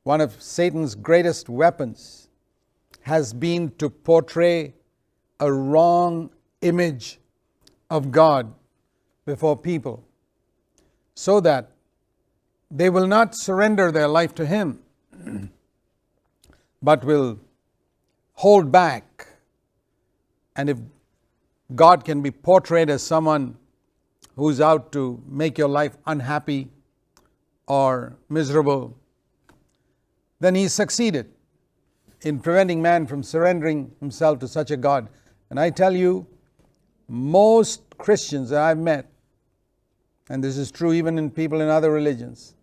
one of Satan's greatest weapons has been to portray a wrong image of God before people, so that they will not surrender their life to Him, but will hold back. And if God can be portrayed as someone who's out to make your life unhappy or miserable, then He's succeeded in preventing man from surrendering himself to such a God. And I tell you, most Christians that I've met, and this is true even in people in other religions,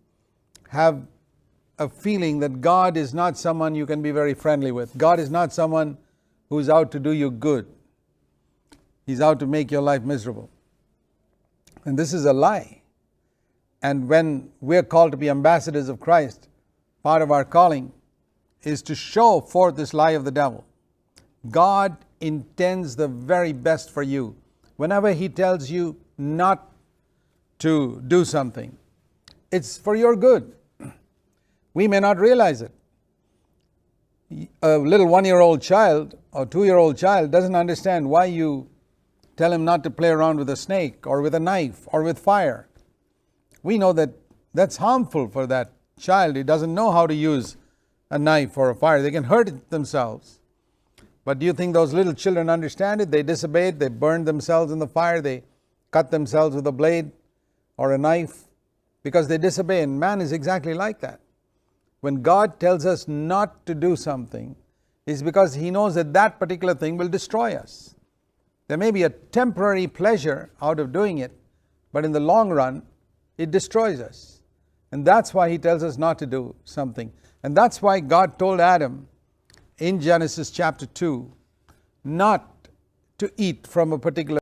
have a feeling that God is not someone you can be very friendly with. God is not someone who's out to do you good. He's out to make your life miserable. And this is a lie. And when we're called to be ambassadors of Christ, part of our calling is to show forth this lie of the devil. God intends the very best for you. Whenever He tells you not to do something, it's for your good. We may not realize it. A little 1-year-old child or 2-year-old child doesn't understand why you tell him not to play around with a snake or with a knife or with fire. We know that that's harmful for that child. He doesn't know how to use a knife or a fire. They can hurt themselves. But do you think those little children understand it? They disobey it. They burn themselves in the fire. They cut themselves with a blade or a knife because they disobey. And man is exactly like that. When God tells us not to do something, it's because He knows that that particular thing will destroy us. There may be a temporary pleasure out of doing it, but in the long run, it destroys us. And that's why He tells us not to do something. And that's why God told Adam in Genesis chapter 2 not to eat from a particular